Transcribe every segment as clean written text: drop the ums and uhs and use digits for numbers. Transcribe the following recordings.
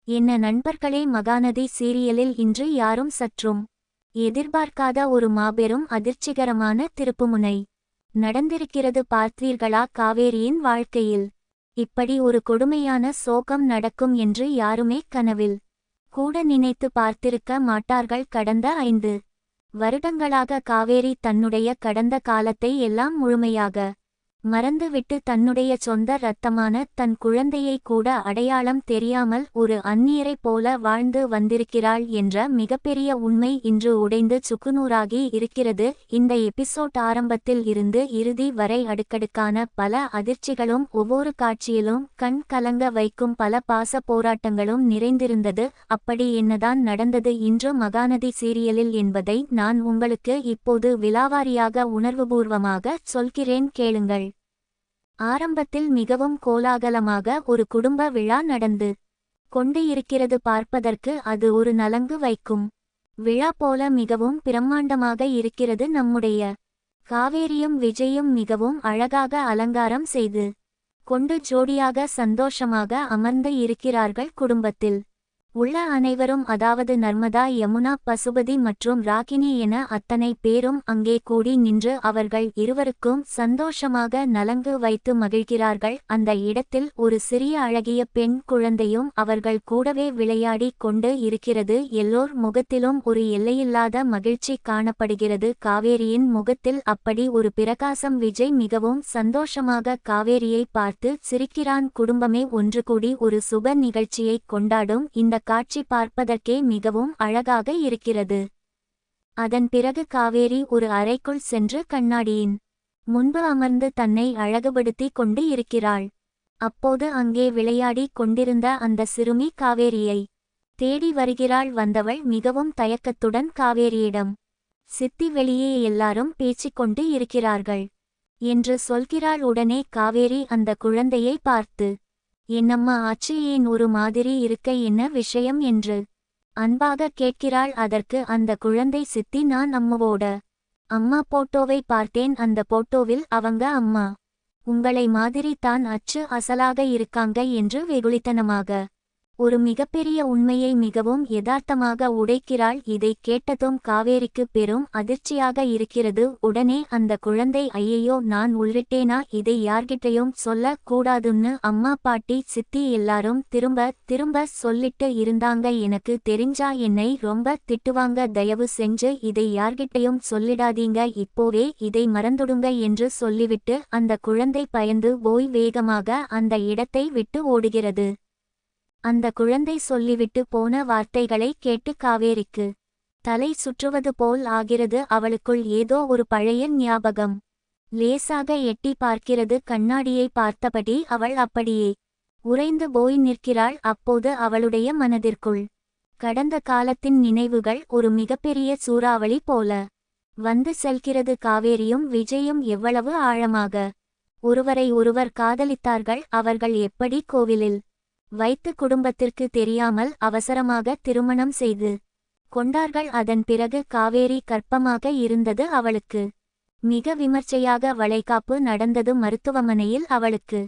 என்ன நண்பர்களே, மகாநதி சீரியலில் இன்று யாரும் சற்றும் எதிர்பார்க்காத ஒரு மாபெரும் அதிர்ச்சிகரமான திருப்புமுனை நடந்திருக்கிறது. பார்த்தீர்களா? காவேரியின் வாழ்க்கையில் இப்படி ஒரு கொடுமையான சோகம் நடக்கும் என்று யாருமே கனவில் கூட நினைத்து பார்த்திருக்க மாட்டார்கள். கடந்த 5 வருடங்களாக காவேரி தன்னுடைய கடந்த காலத்தை எல்லாம் முழுமையாக மறந்துவிட்டு தன்னுடைய சொந்த இரத்தமான தன் குழந்தையை கூட அடையாளம் தெரியாமல் ஒரு அந்நியரைப் போல வாழ்ந்து வந்திருக்கிறாள் என்ற மிகப்பெரிய உண்மை இன்று உடைந்து சுக்குநூறாகி இருக்கிறது. இந்த எபிசோட் ஆரம்பத்தில் இருந்து இறுதி வரை அடுக்கடுக்கான பல அதிர்ச்சிகளும் ஒவ்வொரு காட்சியிலும் கண் கலங்க வைக்கும் பல பாச போராட்டங்களும் நிறைந்திருந்தது. அப்படி என்னதான் நடந்தது இன்று மகாநதி சீரியலில் என்பதை நான் உங்களுக்கு இப்போது விலாவாரியாக உணர்வுபூர்வமாக சொல்கிறேன், கேளுங்கள். ஆரம்பத்தில் மிகவும் கோலாகலமாக ஒரு குடும்ப விழா நடந்து கொண்டு இருக்கிறது. பார்ப்பதற்கு அது ஒரு நலங்கு வைக்கும் விழா போல மிகவும் பிரம்மாண்டமாக இருக்கிறது. நம்முடைய காவேரியும் விஜயும் மிகவும் அழகாக அலங்காரம் செய்து கொண்டு ஜோடியாக சந்தோஷமாக அமர்ந்து இருக்கிறார்கள். குடும்பத்தில் உள்ள அனைவரும், அதாவது நர்மதா, யமுனா, பசுபதி மற்றும் ராகினி என அத்தனை பேரும் அங்கே கூடி நின்று அவர்கள் இருவருக்கும் சந்தோஷமாக நலங்கு வைத்து மகிழ்கிறார்கள். அந்த இடத்தில் ஒரு சிறிய அழகிய பெண் குழந்தையும் அவர்கள் கூடவே விளையாடி கொண்டு இருக்கிறது. எல்லோர் முகத்திலும் ஒரு எல்லையில்லாத மகிழ்ச்சி காணப்படுகிறது. காவேரியின் முகத்தில் அப்படி ஒரு பிரகாசம். விஜய் மிகவும் சந்தோஷமாக காவேரியை பார்த்து சிரிக்கிறான். குடும்பமே ஒன்று கூடி ஒரு சுப நிகழ்ச்சியை கொண்டாடும் இந்த காட்சி பார்ப்பதற்கே மிகவும் அழகாக இருக்கிறது. அதன் பிறகு காவேரி ஒரு அறைக்குள் சென்று கண்ணாடியின் முன்பு அமர்ந்து தன்னை அழகுபடுத்தி கொண்டு இருக்கிறாள். அப்போது அங்கே விளையாடி கொண்டிருந்த அந்த சிறுமி காவேரியை தேடி வருகிறாள். வந்தவள் மிகவும் தயக்கத்துடன் காவேரியிடம், சித்தி, வெளியே எல்லாரும் பேசிக்கொண்டு இருக்கிறார்கள் என்று சொல்கிறாள். உடனே காவேரி அந்த குழந்தையை பார்த்து, என்னம்மா ஆச்சு, ஏன் ஒரு மாதிரி இருக்க, என்ன விஷயம் என்று அன்பாக கேட்கிறாள். அதற்கு அந்த குழந்தை, சித்தி, நான் அம்மாவோட அம்மா போட்டோவை பார்த்தேன். அந்த போட்டோவில் அவங்க அம்மா உங்களை மாதிரி தான் அச்சு அசலாக இருக்காங்க என்று வெகுளித்தனமாக ஒரு மிகப்பெரிய உண்மையை மிகவும் யதார்த்தமாக உடைக்கிறாள். இதை கேட்டதும் காவேரிக்கு பெரும் அதிர்ச்சியாக இருக்கிறது. உடனே அந்த குழந்தை, ஐயையோ, நான் உள்ளிட்டேனா, இதை யார்கிட்டையும் சொல்ல கூடாதுன்னு அம்மா, பாட்டி, சித்தி எல்லாரும் திரும்ப திரும்ப சொல்லிட்டு இருந்தாங்க. எனக்கு தெரிஞ்சா என்னை ரொம்ப திட்டுவாங்க. தயவு செஞ்சு இதை யார்கிட்டையும் சொல்லிடாதீங்க, இப்போவே இதை மறந்துடுங்க என்று சொல்லிவிட்டு அந்த குழந்தை பயந்து போய் வேகமாக அந்த இடத்தை விட்டு ஓடுகிறது. அந்த குழந்தை சொல்லிவிட்டு போன வார்த்தைகளை கேட்டு காவேரிக்கு தலை சுற்றுவது போல் ஆகிறது. அவளுக்குள் ஏதோ ஒரு பழைய ஞாபகம் லேசாக எட்டி பார்க்கிறது. கண்ணாடியை பார்த்தபடி அவள் அப்படியே உறைந்து போய் நிற்கிறாள். அப்போது அவளுடைய மனதிற்குள் கடந்த காலத்தின் நினைவுகள் ஒரு மிகப்பெரிய சூறாவளி போல வந்து செல்கிறது. காவேரியும் விஜயும் எவ்வளவு ஆழமாக ஒருவரை ஒருவர் காதலித்தார்கள். அவர்கள் எப்படி கோவிலில் வைத்து குடும்பத்திற்கு தெரியாமல் அவசரமாக திருமணம் செய்து கொண்டார்கள். அதன் பிறகு காவேரி கர்ப்பமாக இருந்தது. அவளுக்கு மிக விமர்சையாக வளைகாப்பு நடந்தது. மருத்துவமனையில் அவளுக்கு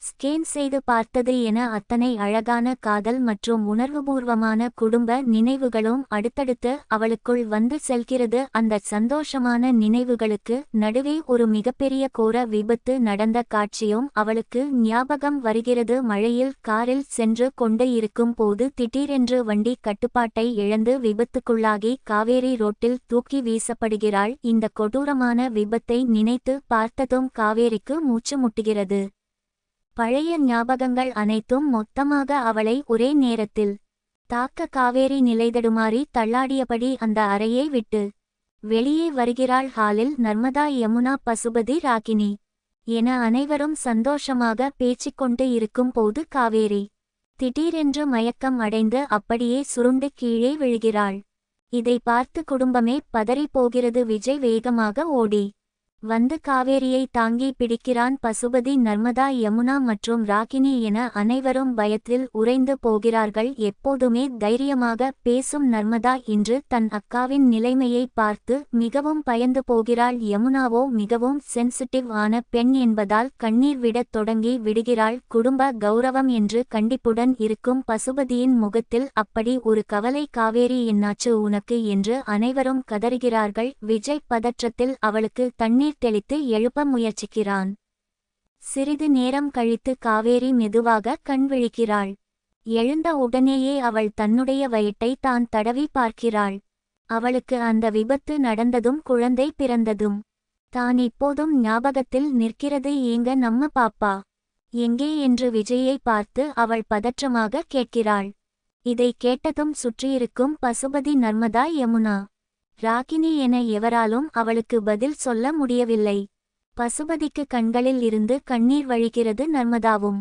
ஸ்கேன் செய்து பார்த்தது என அத்தனை அழகான காதல் மற்றும் உணர்வுபூர்வமான குடும்ப நினைவுகளும் அடுத்தடுத்து அவளுக்குள் வந்து செல்கிறது. அந்த சந்தோஷமான நினைவுகளுக்கு நடுவே ஒரு மிகப்பெரிய கோர விபத்து நடந்த காட்சியும் அவளுக்கு ஞாபகம் வருகிறது. மழையில் காரில் சென்று கொண்டு இருக்கும் போது திடீரென்று வண்டி கட்டுப்பாட்டை இழந்து விபத்துக்குள்ளாகி காவேரி ரோட்டில் தூக்கி வீசப்படுகிறாள். இந்த கொடூரமான விபத்தை நினைத்து பார்த்ததும் காவேரிக்கு மூச்சு முட்டுகிறது. பழைய ஞாபகங்கள் அனைத்தும் மொத்தமாக அவளை ஒரே நேரத்தில் தாக்க காவேரி நிலைதடுமாறி தள்ளாடியபடி அந்த அறையை விட்டு வெளியே வருகிறாள். ஹாலில் நர்மதா, யமுனா, பசுபதி, ராகினி என அனைவரும் சந்தோஷமாக பேசிக்கொண்டு இருக்கும் போது காவேரி திடீரென்று மயக்கம் அடைந்து அப்படியே சுருண்டு கீழே விழுகிறாள். இதை பார்த்து குடும்பமே பதறி போகிறது. விஜய் வேகமாக ஓடி வந்து காவேரியை தாங்கி பிடிக்கிறான். பசுபதி, நர்மதா, யமுனா மற்றும் ராகினி என அனைவரும் பயத்தில் உறைந்து போகிறார்கள். எப்போதுமே தைரியமாக பேசும் நர்மதா இன்று தன் அக்காவின் நிலைமையை பார்த்து மிகவும் பயந்து போகிறாள். யமுனாவோ மிகவும் சென்சிட்டிவ் ஆன பெண் என்பதால் கண்ணீர் விடத் தொடங்கி விடுகிறாள். குடும்ப கௌரவம் என்று கண்டிப்புடன் இருக்கும் பசுபதியின் முகத்தில் அப்படி ஒரு கவலை. காவேரி, என்னாச்சு உனக்கு என்று அனைவரும் கதறுகிறார்கள். விஜய் பதற்றத்தில் அவளுக்கு தண்ணீர் தெளித்து எழுப்ப முயற்சிக்கிறான். சிறிது நேரம் கழித்து காவேரி மெதுவாக கண் விழிக்கிறாள். எழுந்த உடனேயே அவள் தன்னுடைய வயிற்றை தான் தடவி பார்க்கிறாள். அவளுக்கு அந்த விபத்து நடந்ததும் குழந்தை பிறந்ததும் தான் இப்போதும் ஞாபகத்தில் நிற்கிறது. ஏங்க நம்ம பாப்பா எங்கே என்று விஜயை பார்த்து அவள் பதற்றமாக கேட்கிறாள். இதை கேட்டதும் சுற்றியிருக்கும் பசுபதி, நர்மதா, யமுனா, ராகினி என எவராலும் அவளுக்கு பதில் சொல்ல முடியவில்லை. பசுபதிக்கு கண்களில் இருந்து கண்ணீர் வழிகிறது. நர்மதாவும்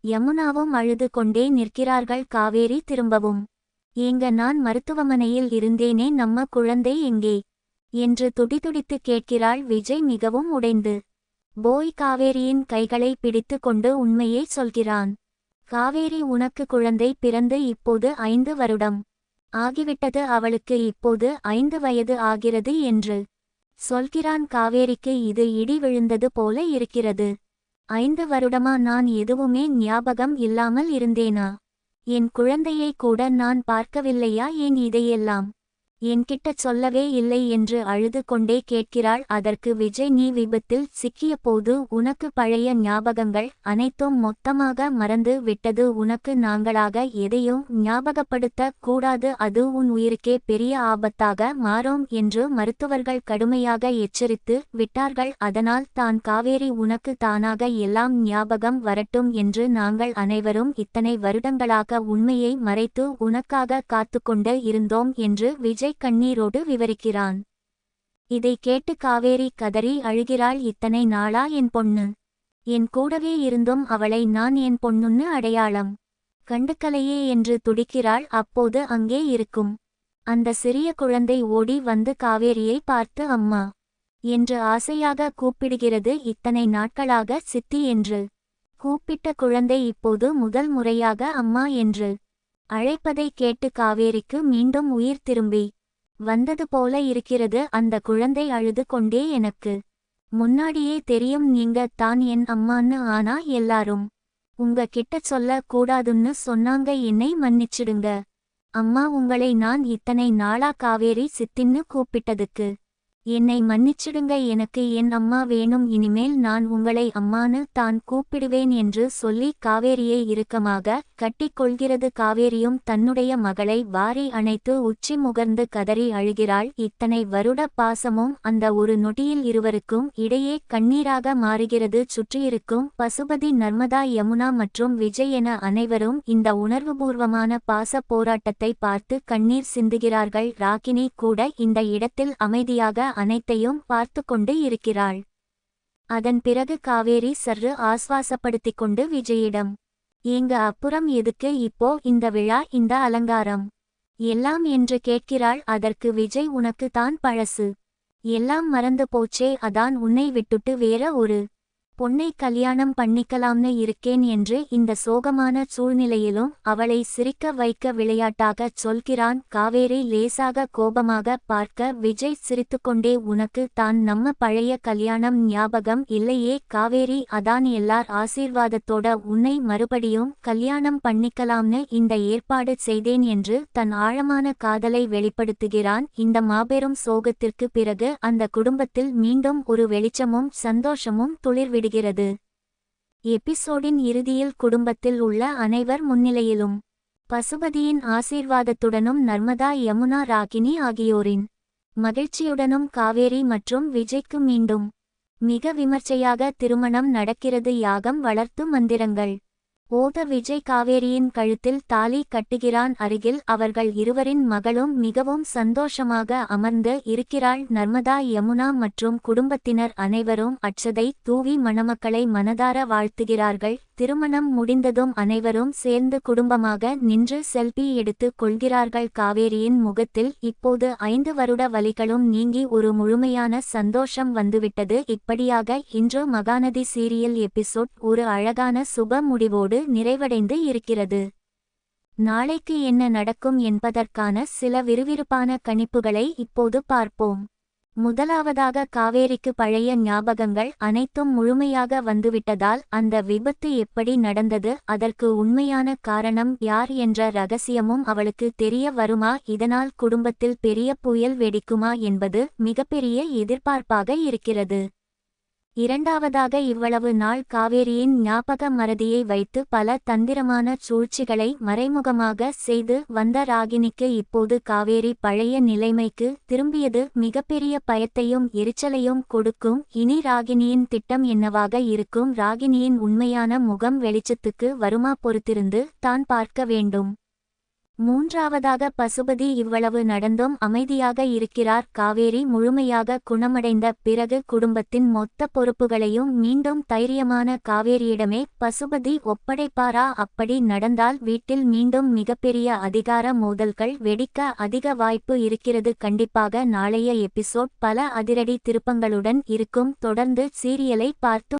யமுனாவும் அழுது கொண்டே நிற்கிறார்கள். காவேரி திரும்பவும், ஏங்க நான் மருத்துவமனையில் இருந்தேனே, நம்ம குழந்தை எங்கே என்று துடிதுடித்து கேட்கிறாள். விஜய் மிகவும் உடைந்து போய் காவேரியின் கைகளை பிடித்து கொண்டு உண்மையை சொல்கிறான். காவேரி, உனக்கு குழந்தை பிறந்து இப்போது 5 வருடம் ஆகிவிட்டது. அவளுக்கு இப்போது 5 வயது ஆகிறது என்று சொல்கிறான். காவேரிக்கு இது இடி விழுந்தது போல இருக்கிறது. 5 வருடமா நான் எதுவுமே ஞாபகம் இல்லாமல் இருந்தேனா? என் குழந்தையை கூட நான் பார்க்கவில்லையா? ஏன் இதையெல்லாம் என்கிட்ட சொல்லவே இல்லை என்று அழுது கொண்டே கேட்கிறாள். அதற்கு விஜய், நீ விபத்தில் சிக்கிய போது உனக்கு பழைய ஞாபகங்கள் அனைத்தும் மொத்தமாக மறந்து விட்டது. உனக்கு நாங்களாக எதையும் ஞாபகப்படுத்த கூடாது, அது உன் உயிருக்கே பெரிய ஆபத்தாக மாறும் என்று மருத்துவர்கள் கடுமையாக எச்சரித்து விட்டார்கள். அதனால் தான் காவேரி, உனக்கு தானாக எல்லாம் ஞாபகம் வரட்டும் என்று நாங்கள் அனைவரும் இத்தனை வருடங்களாக உண்மையை மறைத்து உனக்காக காத்துக்கொண்டு இருந்தோம் என்று விஜய் கண்ணீரோடு விவரிக்கிறான். இதை கேட்டு காவேரி கதறி அழுகிறாள். இத்தனை நாளா என் பொண்ணு என் கூடவே இருந்தும் அவளை நான் என் பொண்ணுன்னு அடையாளம் கண்டுக்கலையே என்று துடிக்கிறாள். அப்போது அங்கே இருக்கும் அந்த சிறிய குழந்தை ஓடி வந்து காவேரியை பார்த்து அம்மா என்று ஆசையாக கூப்பிடுகிறது. இத்தனை நாட்களாக சித்தி என்று கூப்பிட்ட குழந்தை இப்போது முதல் முறையாக அம்மா என்று அழைப்பதை கேட்டு காவேரிக்கு மீண்டும் உயிர் திரும்பி வந்தது போல இருக்கிறது. அந்த குழந்தை அழுது கொண்டே, எனக்கு முன்னாடியே தெரியும் நீங்க தான் என் அம்மான்னு, ஆனா எல்லாரும் உங்க கிட்ட சொல்ல கூடாதுன்னு சொன்னாங்க, என்னை மன்னிச்சிடுங்க அம்மா, உங்களை நான் இத்தனை நாளா காவேரி சித்தின்னு கூப்பிட்டதுக்கு என்னை மன்னிச்சிடுங்க, எனக்கு என் அம்மா வேணும், இனிமேல் நான் உங்களை அம்மானு தான் கூப்பிடுவேன் என்று சொல்லி காவேரியை இறுக்கமாக கட்டிக் கொள்கிறது. காவேரியும் தன்னுடைய மகளை வாரி அணைத்து உச்சி முகர்ந்து கதறி அழுகிறாள். இத்தனை வருட பாசமும் அந்த ஒரு நொடியில் இருவருக்கும் இடையே கண்ணீராக மாறுகிறது. சுற்றியிருக்கும் பசுபதி, நர்மதா, யமுனா மற்றும் விஜய் என அனைவரும் இந்த உணர்வுபூர்வமான பாச போராட்டத்தை பார்த்து கண்ணீர் சிந்துகிறார்கள். ராகினி கூட இந்த இடத்தில் அமைதியாக அனைத்தையும் பார்த்து கொண்டு இருக்கிறாள். அதன் பிறகு காவேரி சற்று ஆஸ்வாசப்படுத்திக் கொண்டு விஜயிடம், ஏங்க அப்புறம் எதுக்கு இப்போ இந்த விழா, இந்த அலங்காரம் எல்லாம் என்று கேட்கிறாள். அதற்கு விஜய், உனக்கு தான் பழசு எல்லாம் மறந்து போச்சே, அதான் உன்னை விட்டுட்டு வேற ஒரு பொண்ணை கல்யாணம் பண்ணிக்கலாம்னு இருக்கேன் என்று இந்த சோகமான சூழ்நிலையிலும் அவளை சிரிக்க வைக்க விளையாட்டாகச் சொல்கிறான். காவேரி லேசாக கோபமாக பார்க்க விஜய் சிரித்துக்கொண்டே, உனக்கு தான் நம்ம பழைய கல்யாணம் ஞாபகம் இல்லையே காவேரி, அதான் எல்லார் ஆசீர்வாதத்தோட உன்னை மறுபடியும் கல்யாணம் பண்ணிக்கலாம்னு இந்த ஏற்பாடு செய்தேன் என்று தன் ஆழமான காதலை வெளிப்படுத்துகிறான். இந்த மாபெரும் சோகத்திற்கு பிறகு அந்த குடும்பத்தில் மீண்டும் ஒரு வெளிச்சமும் சந்தோஷமும் துளிர்விடுகிறது. எபிசோடின் இறுதியில் குடும்பத்தில் உள்ள அனைவர் முன்னிலையிலும் பசுபதியின் ஆசீர்வாதத்துடனும் நர்மதா, யமுனா, ராகினி ஆகியோரின் மகிழ்ச்சியுடனும் காவேரி மற்றும் விஜய்க்கு மீண்டும் மிக விமர்சையாக திருமணம் நடக்கிறது. யாகம், வளர்த்து மந்திரங்கள் ஓத விஜய் காவேரியின் கழுத்தில் தாலி கட்டுகிறான். அருகில் அவர்கள் இருவரின் மகளும் மிகவும் சந்தோஷமாக அமர்ந்து இருக்கிறாள். நர்மதா, யமுனா மற்றும் குடும்பத்தினர் அனைவரும் அட்சதை தூவி மணமக்களை மனதார வாழ்த்துகிறார்கள். திருமணம் முடிந்ததும் அனைவரும் சேர்ந்து குடும்பமாக நின்று செல்பி எடுத்து கொள்கிறார்கள். காவேரியின் முகத்தில் இப்போது 5 வருட வலிகளும் நீங்கி ஒரு முழுமையான சந்தோஷம் வந்துவிட்டது. இப்படியாக இன்று மகாநதி சீரியல் எபிசோட் ஒரு அழகான சுப முடிவோடு நிறைவடைந்து இருக்கிறது. நாளைக்கு என்ன நடக்கும் என்பதற்கான சில விறுவிறுப்பான கணிப்புகளை இப்போது பார்ப்போம். முதலாவதாக, காவேரிக்கு பழைய ஞாபகங்கள் அனைத்தும் முழுமையாக வந்துவிட்டதால் அந்த விபத்து எப்படி நடந்தது, அதற்கு உண்மையான காரணம் யார் என்ற ரகசியமும் அவளுக்கு தெரிய வருமா, இதனால் குடும்பத்தில் பெரிய புயல் வெடிக்குமா என்பது மிகப்பெரிய எதிர்பார்ப்பாக இருக்கிறது. இரண்டாவதாக, இவ்வளவு நாள் காவேரியின் ஞாபக மறதியை வைத்து பல தந்திரமான சூழ்ச்சிகளை மறைமுகமாக செய்து வந்த ராகினிக்கு இப்போது காவேரி பழைய நிலைமைக்கு திரும்பியது மிகப்பெரிய பயத்தையும் எரிச்சலையும் கொடுக்கும். இனி ராகினியின் திட்டம் என்னவாக இருக்கும், ராகினியின் உண்மையான முகம் வெளிச்சத்துக்கு வருமா, பொறுத்திருந்து தான் பார்க்க வேண்டும். மூன்றாவதாக, பசுபதி இவ்வளவு நடந்தும் அமைதியாக இருக்கிறார். காவேரி முழுமையாக குணமடைந்த பிறகு குடும்பத்தின் மொத்த பொறுப்புகளையும் மீண்டும் தைரியமான காவேரியிடமே பசுபதி ஒப்படைப்பாரா? அப்படி நடந்தால் வீட்டில் மீண்டும் மிகப்பெரிய அதிகார மோதல்கள் வெடிக்க அதிக வாய்ப்பு இருக்கிறது. கண்டிப்பாக நாளைய எபிசோட் பல அதிரடி திருப்பங்களுடன் இருக்கும். தொடர்ந்து சீரியலை பார்த்து